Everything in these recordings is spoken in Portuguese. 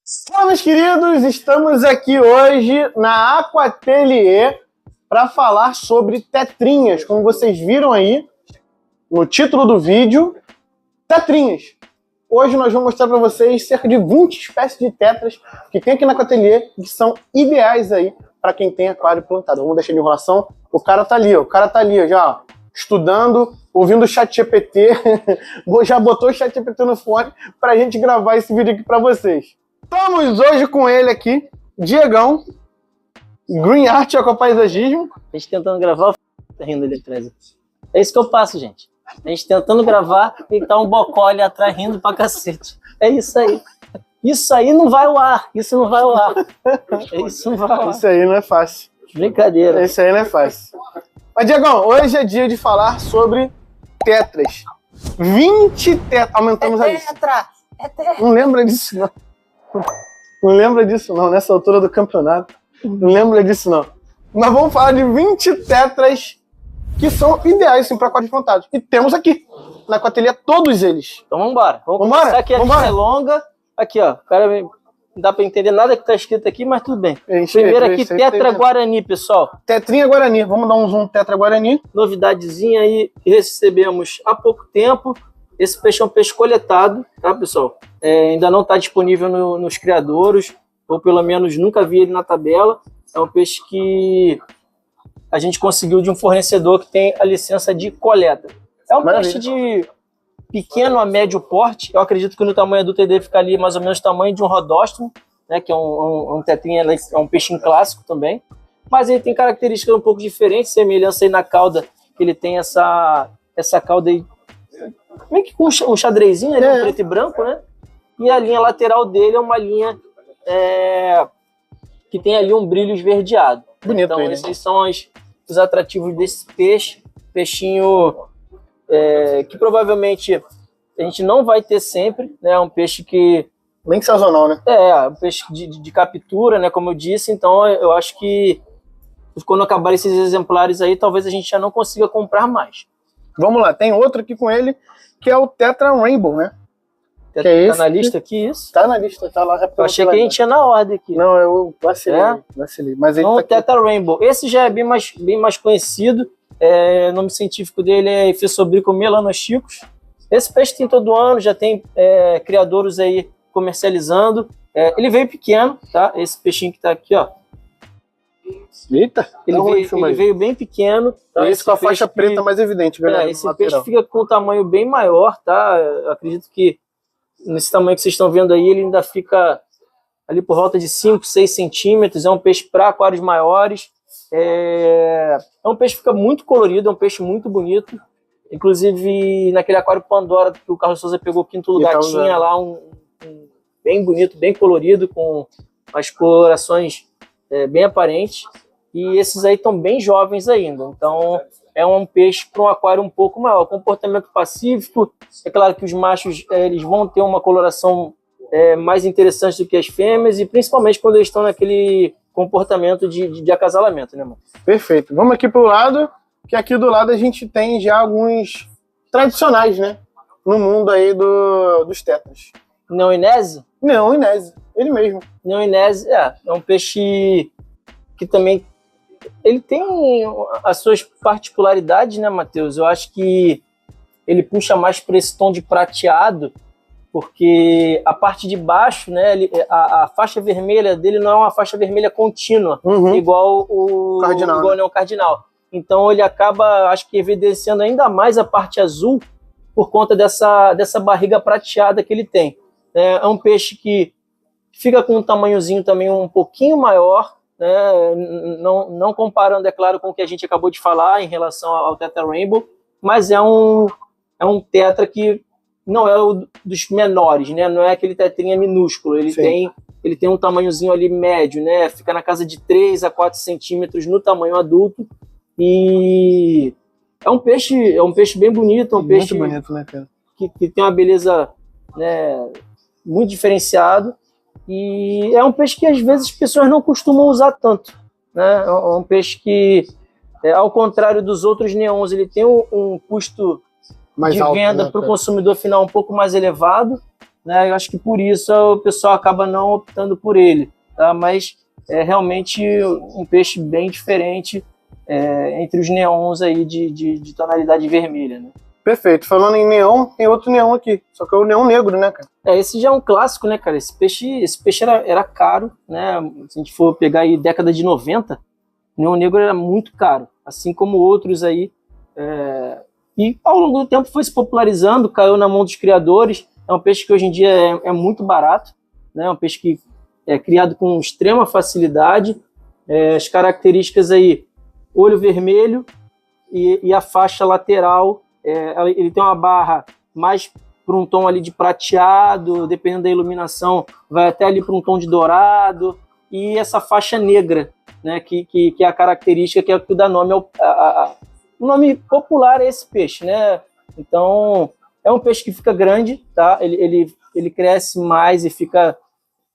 Fala, meus queridos! Estamos aqui hoje na Aquatelier para falar sobre tetrinhas. Como vocês viram aí no título do vídeo, tetrinhas. Hoje nós vamos mostrar para vocês cerca de 20 espécies de tetras que tem aqui na Aquatelier que são ideais aí para quem tem aquário plantado. Vamos deixar de enrolação. O cara tá ali, já ó, estudando, ouvindo o ChatGPT. Já botou o ChatGPT no fone para a gente gravar esse vídeo aqui para vocês. Estamos hoje com ele aqui, Diegão, Green Art e Aquapaisagismo. A gente tentando gravar, tá rindo ali atrás. É isso que eu passo, gente. A gente tentando gravar e tá um bocó ali atrás rindo pra cacete. É isso aí. Isso aí não vai ao ar. Isso não vai ao ar. Isso não vai ao ar. Isso aí não é fácil. Brincadeira. Isso aí não é fácil. Mas, Diegão, hoje é dia de falar sobre tetras. 20 tetras. Aumentamos a lista. É tetra. Não lembra disso, não. Não lembra disso, não. Nessa altura do campeonato. Não lembra disso, não. Mas vamos falar de 20 tetras que são ideais assim, para aquários plantados. E temos aqui, na Aquatelier, todos eles. Então vamos embora. Vamos começar aqui. A lista é longa. Aqui, ó. Cara, não dá para entender nada que tá escrito aqui, mas tudo bem. Primeiro aqui, Tetra Guarani, pessoal. Tetrinha Guarani. Vamos dar um zoom Tetra Guarani. Novidadezinha aí que recebemos há pouco tempo. Esse peixe é um peixe coletado, tá, pessoal? Ainda não está disponível nos criadouros, ou pelo menos nunca vi ele na tabela. É um peixe que a gente conseguiu de um fornecedor que tem a licença de coleta. É um peixe de pequeno a médio porte. Eu acredito que no tamanho adulto ele deve ficar ali mais ou menos o tamanho de um rodóstomo, né, que é um tetrinha, é um peixinho clássico também. Mas ele tem características um pouco diferentes, semelhança aí na cauda, que ele tem essa cauda aí, meio que com um xadrezinho ali, um preto e branco, né? E a linha lateral dele é uma linha que tem ali um brilho esverdeado. Bonito. Então esses são os atrativos desse peixe. Peixinho que provavelmente a gente não vai ter sempre, né? É um peixe que... Bem sazonal, né? Um peixe de captura, né? Como eu disse. Então eu acho que quando acabar esses exemplares aí, talvez a gente já não consiga comprar mais. Vamos lá, tem outro aqui com ele, que é o Tetra Rainbow, né? Que é esse, tá na lista aqui, isso? Tá na lista, tá lá. Eu achei que a gente ia na ordem aqui. Não, eu vacilei. Mas ele então, tá o Tetra Rainbow. Esse já é bem mais conhecido. O nome científico dele é Ephesobrico melanochicos. Esse peixe tem todo ano, já tem criadouros aí comercializando. Ele veio pequeno, tá? Esse peixinho que tá aqui, ó. Eita! Ele veio bem pequeno. Tá? Esse com a faixa preta mais evidente, galera. Esse peixe fica com um tamanho bem maior, tá? Eu acredito que nesse tamanho que vocês estão vendo aí, ele ainda fica ali por volta de 5, 6 centímetros. É um peixe para aquários maiores. É um peixe que fica muito colorido, é um peixe muito bonito. Inclusive, naquele aquário Pandora que o Carlos Souza pegou quinto lugar, tinha lá um bem bonito, bem colorido, com as colorações bem aparentes. E esses aí estão bem jovens ainda. Então, é um peixe para um aquário um pouco maior. Comportamento pacífico. É claro que os machos eles vão ter uma coloração mais interessante do que as fêmeas, e principalmente quando eles estão naquele comportamento de acasalamento, né, mano? Perfeito. Vamos aqui pro lado, que aqui do lado a gente tem já alguns tradicionais, né? No mundo aí dos tetras. Neoinese? Neoinese, ele mesmo. Neoinese é um peixe que também ele tem as suas particularidades, né, Matheus? Eu acho que ele puxa mais para esse tom de prateado, porque a parte de baixo, né, a faixa vermelha dele não é uma faixa vermelha contínua, igual o Neon Cardinal. Então ele acaba, acho que, evidenciando ainda mais a parte azul por conta dessa barriga prateada que ele tem. É um peixe que fica com um tamanhozinho também um pouquinho maior, né? Não comparando, é claro, com o que a gente acabou de falar em relação ao Tetra Rainbow, mas é um tetra que não é o dos menores, né? Não é aquele tetrinha minúsculo, ele tem um tamanhozinho ali médio, né? Fica na casa de 3 a 4 centímetros no tamanho adulto, e é um peixe bem bonito, um peixe muito bonito, né, cara? Que tem uma beleza, né, muito diferenciado. E é um peixe que às vezes as pessoas não costumam usar tanto, né? É um peixe que, ao contrário dos outros neons, ele tem um custo mais de venda para o consumidor final um pouco mais elevado, né? Eu acho que por isso o pessoal acaba não optando por ele, tá? Mas é realmente um peixe bem diferente entre os neons aí de tonalidade vermelha, né? Perfeito. Falando em neon, tem outro neon aqui, só que é o neon negro, né, cara? Esse já é um clássico, né, cara? Esse peixe era caro, né? Se a gente for pegar aí década de 90, o neon negro era muito caro, assim como outros aí. E ao longo do tempo foi se popularizando, caiu na mão dos criadores. É um peixe que hoje em dia é muito barato, né? É um peixe que é criado com extrema facilidade. As características aí, olho vermelho e a faixa lateral, ele tem uma barra mais para um tom ali de prateado, dependendo da iluminação, vai até ali para um tom de dourado, e essa faixa negra, né, que é a característica que é o que dá nome o nome popular é esse peixe, né? Então, é um peixe que fica grande, tá? Ele cresce mais e fica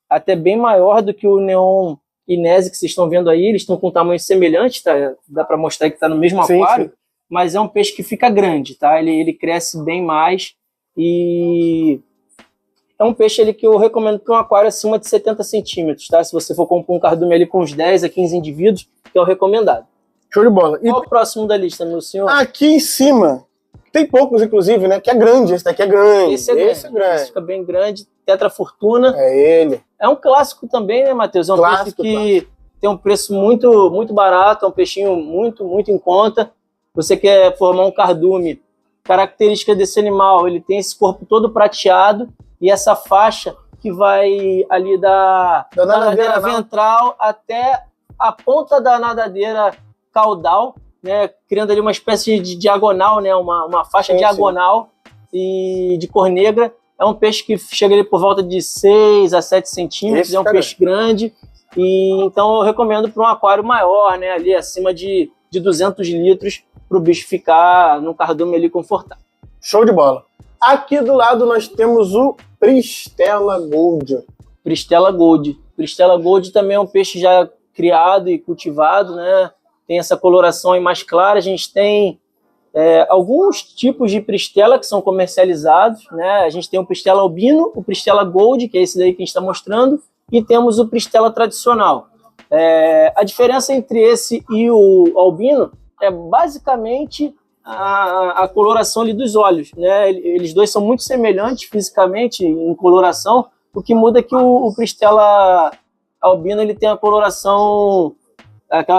até bem maior do que o neon inese que vocês estão vendo aí. Eles estão com um tamanho semelhante, tá? Dá para mostrar que está no mesmo aquário, sim. Mas é um peixe que fica grande, tá? Ele cresce bem mais e é um peixe ali que eu recomendo para um aquário acima de 70 centímetros, tá? Se você for comprar um cardume ali com uns 10 a 15 indivíduos, que é o recomendado. Show de bola. Qual o próximo da lista, meu senhor? Aqui em cima, tem poucos, inclusive, né? Que é grande. Esse daqui é grande. Esse é grande. Esse fica bem grande. Tetra Fortuna. É ele. É um clássico também, né, Matheus? É um peixe que tem um preço muito, muito barato, é um peixinho muito, muito em conta. Você quer formar um cardume, característica desse animal, ele tem esse corpo todo prateado e essa faixa que vai ali da nadadeira ventral até a ponta da nadadeira caudal, né, criando ali uma espécie de diagonal, né, uma faixa diagonal e de cor negra. É um peixe que chega ali por volta de 6 a 7 centímetros, é um peixe grande, e então eu recomendo para um aquário maior, né, ali acima de 200 litros, para o bicho ficar num cardume ali confortável. Show de bola. Aqui do lado nós temos o Pristella Gold. Pristella Gold. Pristella Gold também é um peixe já criado e cultivado, né? Tem essa coloração aí mais clara. A gente tem alguns tipos de Pristella que são comercializados, né? A gente tem o Pristella albino, o Pristella Gold, que é esse daí que a gente está mostrando, e temos o Pristella tradicional. A diferença entre esse e o albino é basicamente a coloração ali dos olhos, né? Eles dois são muito semelhantes fisicamente em coloração, o que muda é que o Pristella albino ele tem aquela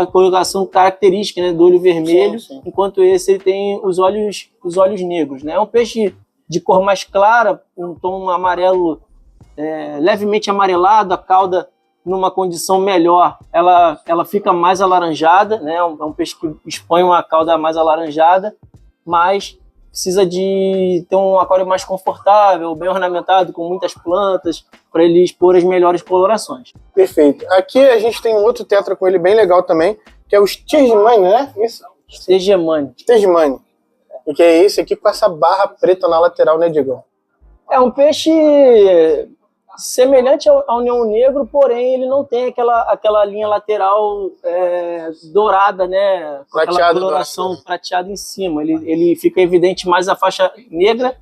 coloração característica, né, do olho vermelho, sim. Enquanto esse ele tem os olhos negros, né? É um peixe de cor mais clara, um tom amarelo levemente amarelado, a cauda numa condição melhor, ela fica mais alaranjada, né? É um peixe que expõe uma cauda mais alaranjada, mas precisa de ter um aquário mais confortável, bem ornamentado, com muitas plantas, para ele expor as melhores colorações. Perfeito. Aqui a gente tem um outro tetra com ele bem legal também, que é o Stegmani, né? Isso? Stegmani. Stegmani. E que é esse aqui com essa barra preta na lateral, né, Diego? É um peixe semelhante ao neon negro, porém ele não tem aquela linha lateral dourada, né? Com aquela coloração prateada em cima. Ele fica evidente mais a faixa negra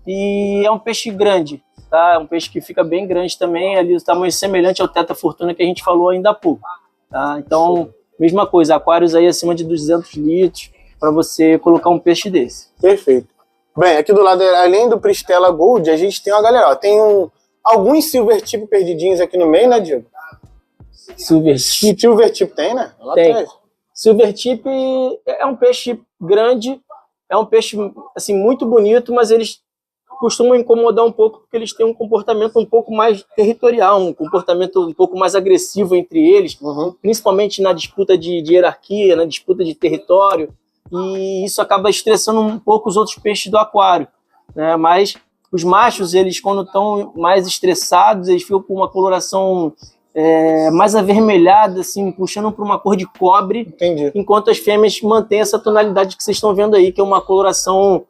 e é um peixe grande, tá? É um peixe que fica bem grande também, ali o tamanho semelhante ao Tetra Fortuna que a gente falou ainda há pouco, tá? Então, mesma coisa, aquários aí acima de 200 litros para você colocar um peixe desse. Perfeito. Bem, aqui do lado, além do Pristella Gold, a gente tem uma galera, ó, tem alguns silver tip perdidinhos aqui no meio, né, Diego? Silver tip? Silver tip tem, né? Lá tem. Silver tip é um peixe grande, é um peixe assim, muito bonito, mas eles costumam incomodar um pouco porque eles têm um comportamento um pouco mais territorial, um comportamento um pouco mais agressivo entre eles, principalmente na disputa de hierarquia, na disputa de território, e isso acaba estressando um pouco os outros peixes do aquário, né? Mas os machos, eles quando estão mais estressados, eles ficam com uma coloração mais avermelhada, assim, puxando para uma cor de cobre. Entendi. Enquanto as fêmeas mantêm essa tonalidade que vocês estão vendo aí, que é uma coloração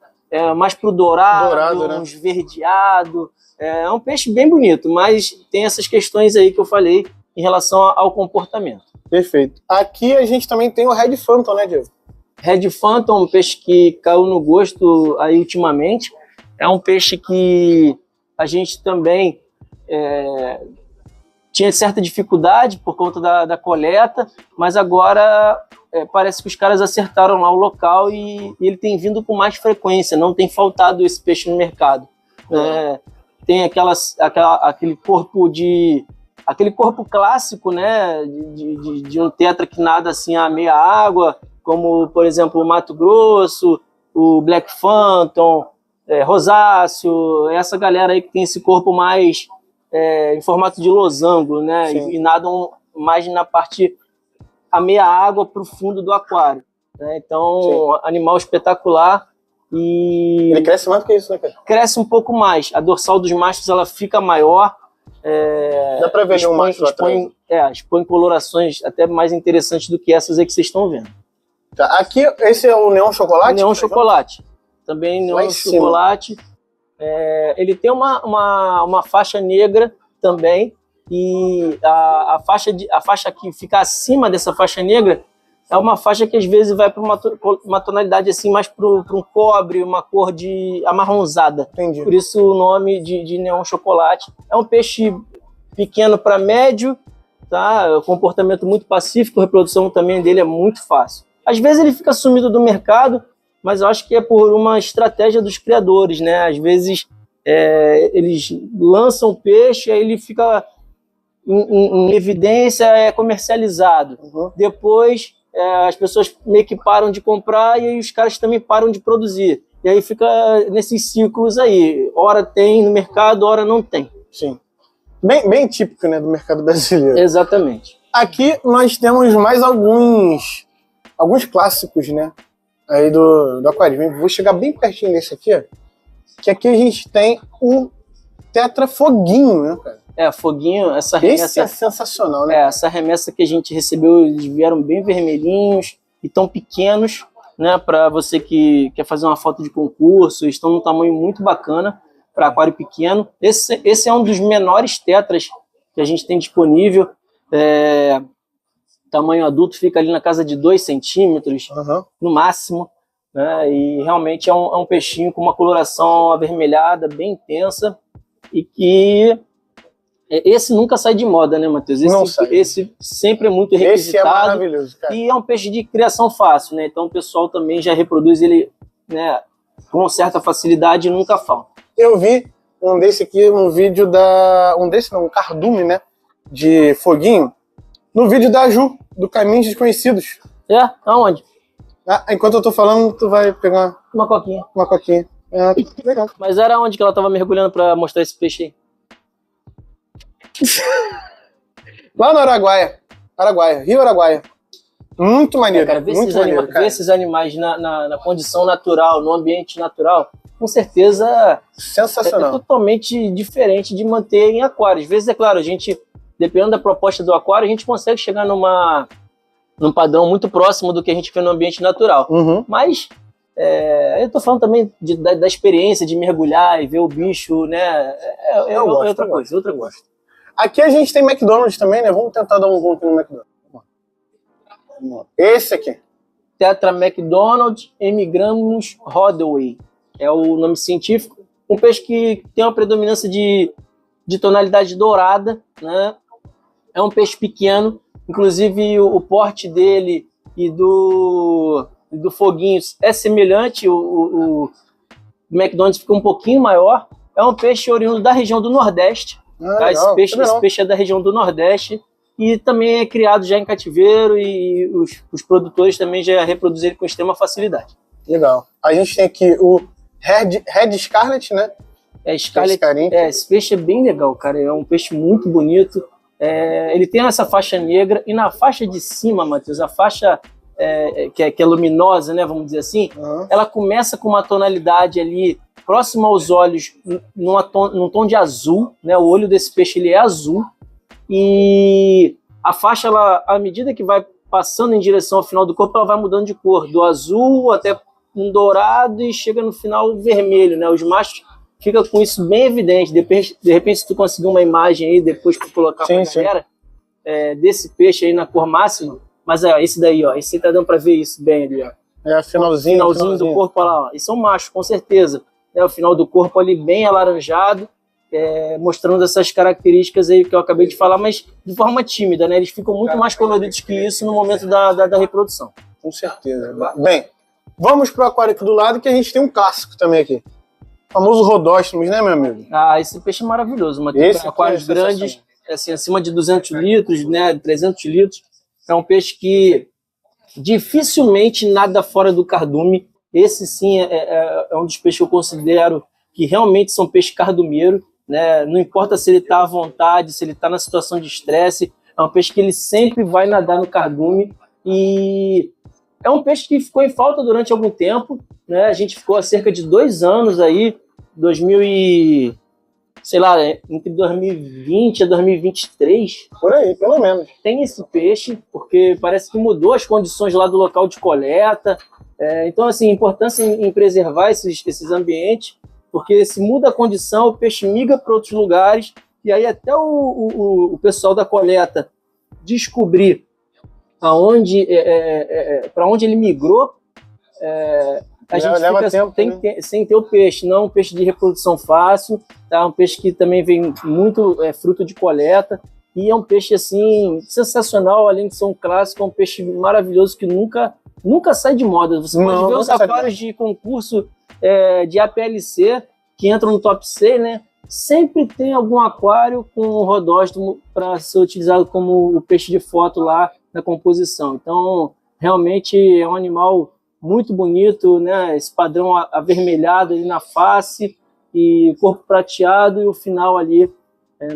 mais pro dourado, né? Um esverdeado. É um peixe bem bonito, mas tem essas questões aí que eu falei em relação ao comportamento. Perfeito. Aqui a gente também tem o Red Phantom, né, Diego? Red Phantom, um peixe que caiu no gosto aí ultimamente. É um peixe que a gente também tinha certa dificuldade por conta da coleta, mas agora parece que os caras acertaram lá o local e ele tem vindo com mais frequência, não tem faltado esse peixe no mercado. Tem aquele corpo clássico, né, de um tetra que nada assim a meia água, como, por exemplo, o Mato Grosso, o Black Phantom, Rosáceo, essa galera aí que tem esse corpo mais em formato de losango, né, e nadam mais na parte a meia água para o fundo do aquário, né? Então, animal espetacular. E ele cresce mais do que isso, né, cara? Cresce um pouco mais. A dorsal dos machos ela fica maior. Dá para ver um macho lá atrás. Expõe colorações até mais interessantes do que essas aí que vocês estão vendo. Tá, aqui, esse é o neon chocolate? Neon chocolate. Também neon chocolate. Ele tem uma faixa negra também. E a faixa que fica acima dessa faixa negra é uma faixa que às vezes vai para uma tonalidade assim, mais para um cobre, uma cor de amarronzada. Entendi. Por isso o nome de neon chocolate. É um peixe pequeno para médio, tá? Comportamento muito pacífico, a reprodução também dele é muito fácil. Às vezes ele fica sumido do mercado, mas eu acho que é por uma estratégia dos criadores, né? Às vezes eles lançam o peixe, aí ele fica em evidência, é comercializado. Depois as pessoas meio que param de comprar e aí os caras também param de produzir. E aí fica nesses ciclos aí. Ora tem no mercado, ora não tem. Sim. Bem típico, né, do mercado brasileiro. Exatamente. Aqui nós temos mais alguns clássicos, né, aí do aquarismo. Vou chegar bem pertinho desse aqui, ó, que aqui a gente tem o Tetra Foguinho, né, cara? Foguinho, essa remessa... Esse é sensacional, né? Essa remessa que a gente recebeu, eles vieram bem vermelhinhos e tão pequenos, né? Para você que quer fazer uma foto de concurso, estão num tamanho muito bacana para aquário pequeno. Esse é um dos menores tetras que a gente tem disponível. Tamanho adulto fica ali na casa de 2 centímetros, no máximo. Né? E realmente é um peixinho com uma coloração avermelhada, bem intensa, e que... Esse nunca sai de moda, né, Matheus? Esse sempre é muito requisitado. Esse é maravilhoso, cara. E é um peixe de criação fácil, né? Então o pessoal também já reproduz ele, né, com certa facilidade e nunca falta. Eu vi um desse aqui, um vídeo um cardume, né, de foguinho, no vídeo da Ju, do Caminhos Desconhecidos. Aonde? Enquanto eu tô falando, tu vai pegar uma coquinha. Uma coquinha. Legal. Mas era onde que ela tava mergulhando pra mostrar esse peixe aí? Lá no Araguaia, Rio Araguaia. Muito maneiro. Cara, ver esses animais na condição natural, no ambiente natural, com certeza sensacional. É totalmente diferente de manter em aquário. Às vezes, é claro, a gente, dependendo da proposta do aquário, a gente consegue chegar num padrão muito próximo do que a gente vê no ambiente natural. Mas eu tô falando também da experiência de mergulhar e ver o bicho, né? Outra coisa. Aqui a gente tem McDonald's também, né? Vamos tentar dar um zoom aqui no McDonald's. Esse aqui. Tetra McDonald's Emigramus Rodway. É o nome científico. Um peixe que tem uma predominância de tonalidade dourada, né? É um peixe pequeno. Inclusive o porte dele e do Foguinho é semelhante. O McDonald's fica um pouquinho maior. É um peixe oriundo da região do Nordeste. Tá? Esse peixe é da região do Nordeste e também é criado já em cativeiro e os produtores também já reproduzem ele com extrema facilidade. Legal. A gente tem aqui o Red Scarlet, né? Scarlet. Esse peixe é bem legal, cara. É um peixe muito bonito. Ele tem essa faixa negra e na faixa de cima, Matheus, a faixa que é luminosa, né? Vamos dizer assim, ela começa com uma tonalidade ali próximo aos olhos, num tom de azul, né? O olho desse peixe ele é azul e a faixa, à medida que vai passando em direção ao final do corpo, ela vai mudando de cor, do azul até um dourado e chega no final vermelho, né? Os machos ficam com isso bem evidente. De repente, se tu conseguir uma imagem aí depois para colocar para a galera desse peixe aí na cor máxima, mas esse daí, ó, esse tá dando para ver isso bem ali, ó. É o finalzinho do corpo, olha lá, ó. Isso é um macho, com certeza. O final do corpo ali bem alaranjado mostrando essas características aí que eu acabei de falar, mas de forma tímida, né? Eles ficam muito mais coloridos que isso no momento da reprodução. Com certeza. Bem, vamos pro aquário aqui do lado, que a gente tem um clássico também aqui. O famoso rodóstomos, né, meu amigo? Ah, esse peixe é maravilhoso, Matheus. Aquários grandes, assim, acima de 200 litros, né, 300 litros. É um peixe que dificilmente nada fora do cardume. Esse, sim, é um dos peixes que eu considero que realmente são peixes cardumeiro, né? Não importa se ele está à vontade, se ele está na situação de estresse, é um peixe que ele sempre vai nadar no cardume. E é um peixe que ficou em falta durante algum tempo, né? A gente ficou há cerca de 2 anos aí, entre 2020 e 2023. Por aí, pelo menos. Tem esse peixe, porque parece que mudou as condições lá do local de coleta. Então, assim, a importância em preservar esses ambientes, porque se muda a condição, o peixe migra para outros lugares, e aí até o pessoal da coleta descobrir para onde ele migrou, a gente fica sem ter o peixe. Não é um peixe de reprodução fácil, tá? Um peixe que também vem muito fruto de coleta, e é um peixe assim sensacional, além de ser um clássico, é um peixe maravilhoso que nunca sai de moda. Você pode ver os aquários de concurso de APLC que entram no top 6, né? Sempre tem algum aquário com um rodóstomo para ser utilizado como o peixe de foto lá na composição. Então, realmente é um animal muito bonito, né? Esse padrão avermelhado ali na face e corpo prateado, e o final ali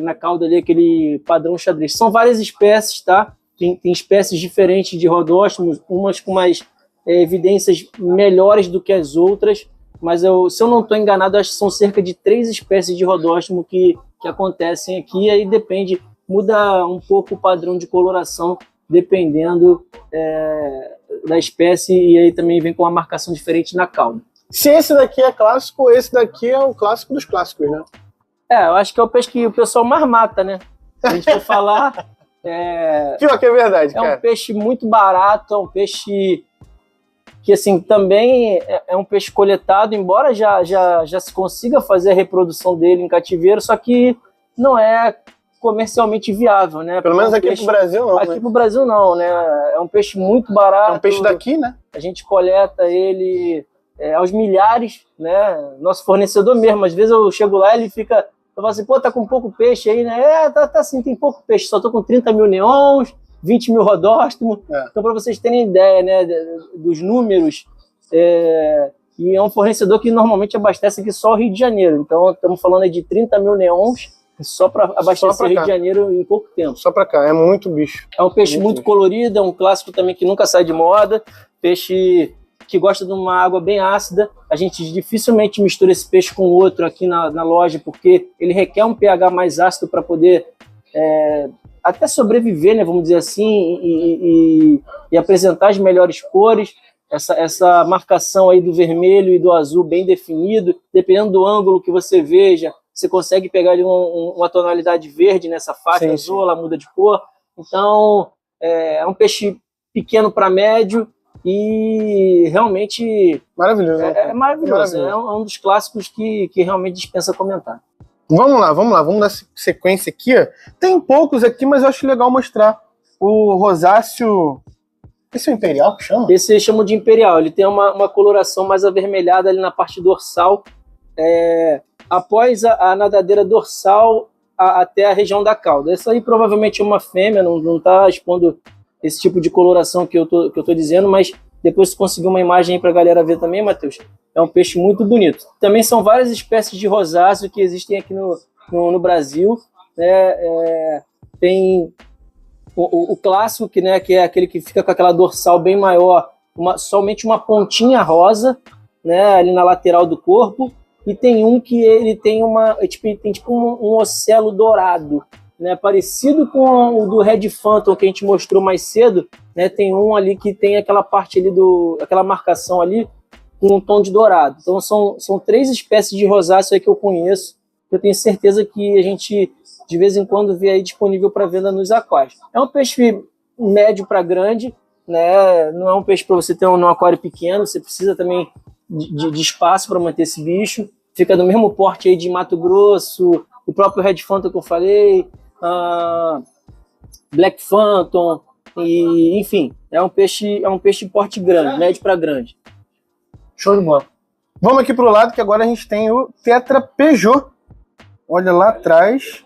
na cauda ali, aquele padrão xadrez. São várias espécies, tá? Tem espécies diferentes de rodóstomos, umas com mais evidências melhores do que as outras, mas se eu não estou enganado, acho que são cerca de 3 espécies de rodóstomo que acontecem aqui, aí muda um pouco o padrão de coloração, dependendo da espécie, e aí também vem com uma marcação diferente na cauda. Se esse daqui é clássico, esse daqui é o clássico dos clássicos, né? Eu acho que é o peixe que o pessoal mais mata, né? Se a gente for falar... Pior que é verdade, cara. É um peixe muito barato, é um peixe que, assim, também é um peixe coletado, embora já se consiga fazer a reprodução dele em cativeiro, só que não é comercialmente viável, né? Pelo menos aqui pro Brasil não, Aqui pro Brasil não, né? É um peixe muito barato. É um peixe daqui, né? A gente coleta ele aos milhares, né? Nosso fornecedor mesmo, às vezes eu chego lá e ele fica... Eu falo assim, pô, tá com pouco peixe aí, né? Tá assim, tem pouco peixe, só tô com 30 mil neons, 20 mil rodóstomos. Então, para vocês terem ideia, né, dos números, e é um fornecedor que normalmente abastece aqui só o Rio de Janeiro. Então, estamos falando aí de 30 mil neons só para abastecer o Rio de Janeiro em pouco tempo. Só para cá, é muito bicho. É um peixe muito colorido, é um clássico também que nunca sai de moda, peixe que gosta de uma água bem ácida. A gente dificilmente mistura esse peixe com outro aqui na loja, porque ele requer um pH mais ácido para poder até sobreviver, né, vamos dizer assim, e apresentar as melhores cores. Essa marcação aí do vermelho e do azul bem definido, dependendo do ângulo que você veja, você consegue pegar ali uma tonalidade verde nessa faixa azul, ela muda de cor. Então, é um peixe pequeno para médio, e realmente maravilhoso. É maravilhoso. É um dos clássicos que realmente dispensa comentar. Vamos lá, vamos dar sequência aqui. Tem poucos aqui, mas eu acho legal mostrar. O rosáceo... Esse é o imperial que chama? Esse chamam de imperial. Ele tem uma coloração mais avermelhada ali na parte dorsal. Após a nadadeira dorsal até a região da cauda. Essa aí provavelmente é uma fêmea, não está expondo esse tipo de coloração que eu tô dizendo, mas depois você conseguiu uma imagem aí para a galera ver também, Matheus. É um peixe muito bonito. Também são várias espécies de rosáceo que existem aqui no Brasil. Tem o clássico, que é aquele que fica com aquela dorsal bem maior, somente uma pontinha rosa, né, ali na lateral do corpo, e tem um que ele tem um ocelo dourado, né, parecido com o do Red Phantom que a gente mostrou mais cedo, né, tem um ali que tem aquela parte ali aquela marcação ali com um tom de dourado. Então são 3 espécies de rosáceo aí que eu conheço, que eu tenho certeza que a gente de vez em quando vê aí disponível para venda nos aquários. É um peixe médio para grande, né, não é um peixe para você ter num aquário pequeno, você precisa também de espaço para manter esse bicho. Fica do mesmo porte aí de Mato Grosso, o próprio Red Phantom que eu falei, Black Phantom, e, enfim, é um peixe de porte grande, médio para grande. Show de bola. Vamos aqui pro lado que agora a gente tem o Tetra Peugeot. Olha lá atrás.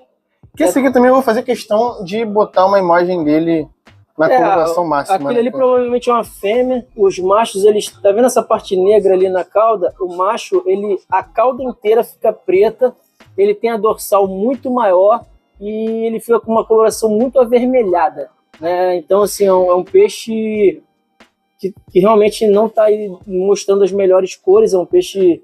Que esse aqui também eu vou fazer questão de botar uma imagem dele na coloração máxima. Aquele ali provavelmente é uma fêmea. Os machos, eles... Tá vendo essa parte negra ali na cauda? O macho, a cauda inteira fica preta. Ele tem a dorsal muito maior e ele fica com uma coloração muito avermelhada, né? Então, assim, é um peixe que realmente não está mostrando as melhores cores. É um peixe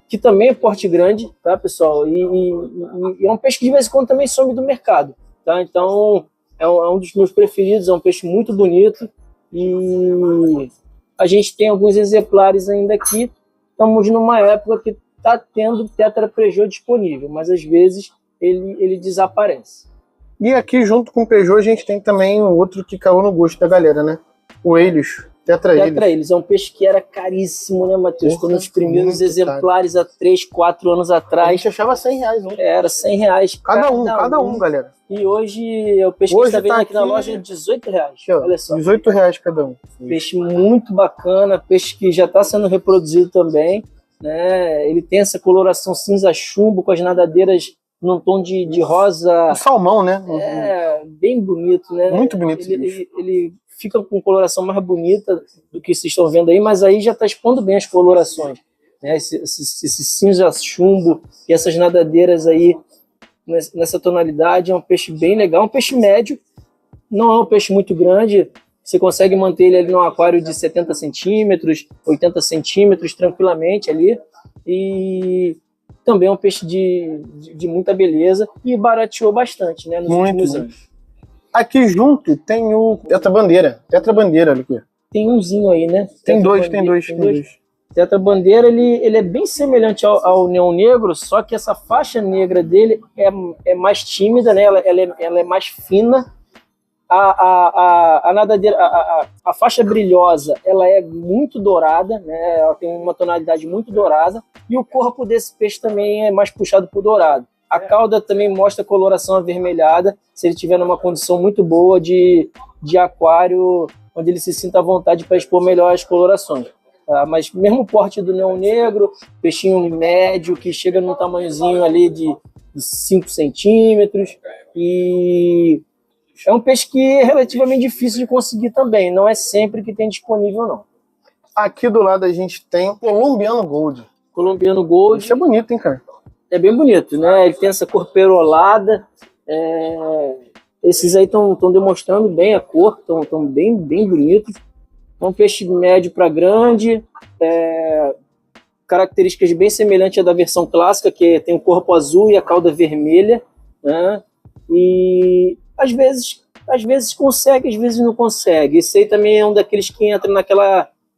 que também é porte grande, tá, pessoal? E é um peixe que de vez em quando também some do mercado, tá? Então, é um dos meus preferidos, é um peixe muito bonito e a gente tem alguns exemplares ainda aqui. Estamos numa época que está tendo Tetra Peugeot disponível, mas às vezes ele desaparece. E aqui junto com o Peugeot a gente tem também um outro que caiu no gosto da galera, né? O Helios. Tetra Helios. É um peixe que era caríssimo, né, Matheus? Quando os primeiros exemplares há 3, 4 anos atrás. A gente achava R$100, né? Era R$100. Cada um, galera. E hoje o peixe que está vendo aqui na loja é R$18. Olha só. R$18 cada um. Peixe muito bacana, peixe que já está sendo reproduzido também, né? Ele tem essa coloração cinza chumbo com as nadadeiras num tom de rosa. O salmão, né? Bem bonito, né? Muito bonito. Ele fica com coloração mais bonita do que vocês estão vendo aí, mas aí já está expondo bem as colorações, né? Esse cinza chumbo e essas nadadeiras aí nessa tonalidade. É um peixe bem legal, um peixe médio, não é um peixe muito grande. Você consegue manter ele ali num aquário de 70 centímetros, 80 centímetros tranquilamente ali, e também é um peixe de muita beleza e barateou bastante, né, nos últimos anos. Aqui junto tem o Tetra Bandeira, olha aqui. Tem umzinho aí, né? Tem dois. Tetra Bandeira, ele é bem semelhante ao Neon Negro, só que essa faixa negra dele é mais tímida, né? Ela é mais fina. A nadadeira, a faixa brilhosa, ela é muito dourada, né? Ela tem uma tonalidade muito dourada, e o corpo desse peixe também é mais puxado para o dourado. A cauda também mostra coloração avermelhada, se ele estiver numa condição muito boa de aquário, onde ele se sinta à vontade para expor melhor as colorações. Tá? Mas mesmo o porte do Neon Negro, peixinho médio, que chega num tamanhozinho ali de 5 centímetros, e é um peixe que é relativamente difícil de conseguir também, não é sempre que tem disponível, não. Aqui do lado a gente tem o Colombiano Gold. Colombiano Gold. Isso é bonito, hein, cara? É bem bonito, né? Ele tem essa cor perolada. Esses aí estão demonstrando bem a cor, estão bem bonitos. É um peixe médio para grande, características bem semelhantes à da versão clássica, que tem o corpo azul e a cauda vermelha, né? E às vezes consegue, às vezes não consegue. Esse aí também é um daqueles que entra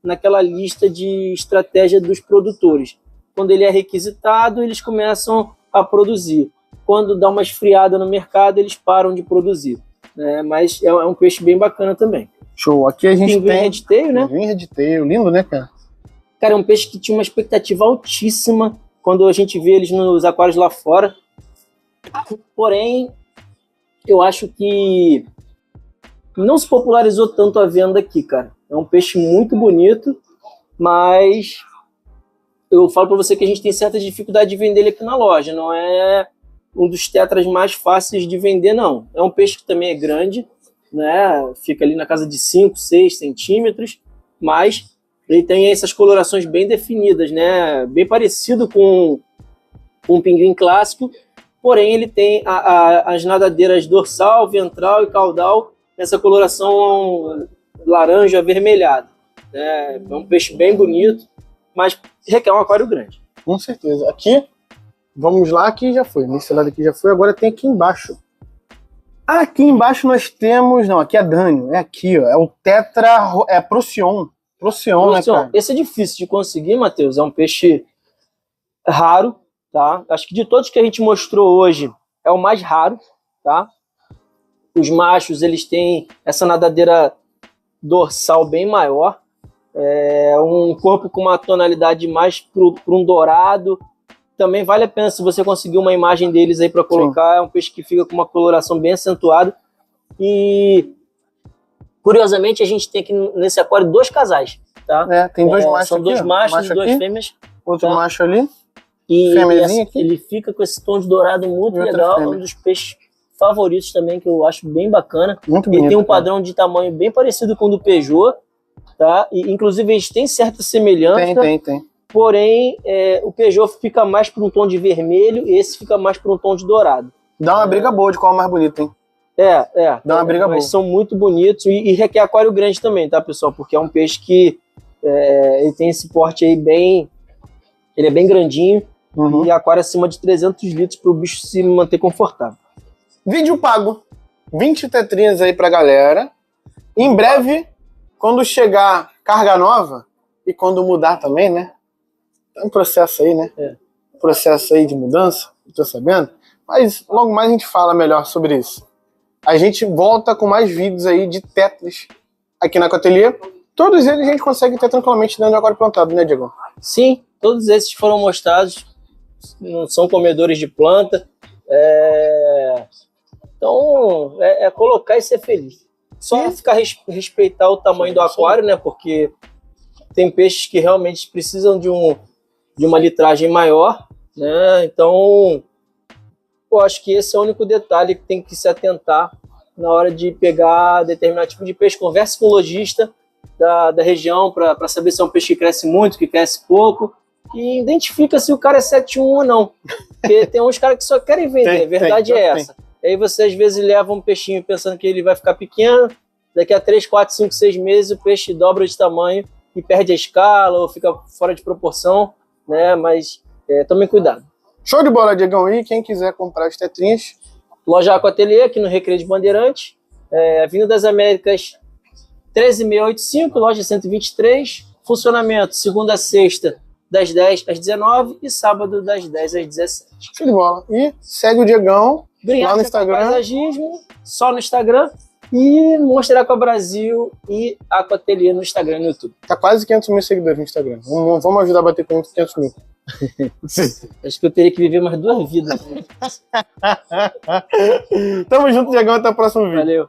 naquela lista de estratégia dos produtores. Quando ele é requisitado, eles começam a produzir. Quando dá uma esfriada no mercado, eles param de produzir, né? Mas é um peixe bem bacana também. Show. Aqui a gente tem Redtail, né? Pinguim Redtail, lindo, né, cara? Cara, é um peixe que tinha uma expectativa altíssima quando a gente vê eles nos aquários lá fora. Porém, eu acho que não se popularizou tanto a venda aqui, cara. É um peixe muito bonito, mas eu falo para você que a gente tem certa dificuldade de vender ele aqui na loja. Não é um dos tetras mais fáceis de vender, não. É um peixe que também é grande, né? Fica ali na casa de 5, 6 centímetros, mas ele tem essas colorações bem definidas, né? Bem parecido com um pinguim clássico, porém ele tem as nadadeiras dorsal, ventral e caudal nessa coloração laranja avermelhada. É um peixe bem bonito, mas requer um aquário grande. Com certeza. Aqui, vamos lá, aqui já foi. Nesse lado aqui já foi, agora tem aqui embaixo. Aqui embaixo nós temos... Não, aqui é Dânio, é aqui, ó. É o Tetra... É Procyon. Procyon, né, cara? Esse é difícil de conseguir, Matheus. É um peixe raro, tá? Acho que de todos que a gente mostrou hoje, é o mais raro, tá? Os machos, eles têm essa nadadeira dorsal bem maior. Um corpo com uma tonalidade mais para um dourado, Também vale a pena se você conseguir uma imagem deles aí para colocar. Sim. É um peixe que fica com uma coloração bem acentuada. E, curiosamente, a gente tem aqui nesse aquário 2 casais, tá? Tem 2 machos são aqui. São 2 machos e 2 fêmeas. Outro macho ali. E ele fica com esse tom de dourado muito legal. É um dos peixes favoritos também, que eu acho bem bacana. Muito bonito. Ele tem um padrão de tamanho bem parecido com o do Peugeot, tá? E, inclusive, eles têm certa semelhança. Tem. Porém, o Peugeot fica mais para um tom de vermelho e esse fica mais para um tom de dourado. Dá uma briga boa de qual é o mais bonito, hein? Dá uma briga boa. Mas são muito bonitos e requer aquário grande também, tá, pessoal? Porque é um peixe que ele tem esse porte aí bem... Ele é bem grandinho e aquário acima de 300 litros para o bicho se manter confortável. Vídeo pago. 20 tetrinhas aí pra galera. Em breve, quando chegar carga nova e quando mudar também, né? Tem um processo aí, né? Processo aí de mudança, tô sabendo. Mas logo mais a gente fala melhor sobre isso. A gente volta com mais vídeos aí de tetras aqui na Aquateliê. Todos eles a gente consegue ter tranquilamente dentro do aquário plantado, né, Diego? Sim, todos esses foram mostrados. Não são comedores de planta. Então, colocar e ser feliz. Só ficar respeitar o tamanho do aquário, né? Porque tem peixes que realmente precisam de uma litragem maior, né? Então, eu acho que esse é o único detalhe que tem que se atentar na hora de pegar determinado tipo de peixe. Converse com o lojista da região para saber se é um peixe que cresce muito, que cresce pouco, e identifica se o cara é 7-1 ou não. Porque tem uns caras que só querem vender, a verdade é essa. E aí você às vezes leva um peixinho pensando que ele vai ficar pequeno, daqui a 3, 4, 5, 6 meses o peixe dobra de tamanho e perde a escala ou fica fora de proporção, né? Mas tomem cuidado. Show de bola, Diegão. E quem quiser comprar as tetrinhas? Loja Aquateliê, aqui no Recreio de Bandeirante, Avenida das Américas 13685, loja 123, funcionamento segunda a sexta, das 10 às 19 e sábado das 10 às 17. Show de bola. E segue o Diegão lá no Instagram. Paisagismo, só no Instagram. E Monster Aqua Brasil e Aquateliê no Instagram e no YouTube. Tá quase 500 mil seguidores no Instagram. Vamos ajudar a bater com 500 mil. Acho que eu teria que viver mais 2 vidas. Tamo junto, Diegão. Até o próximo vídeo. Valeu.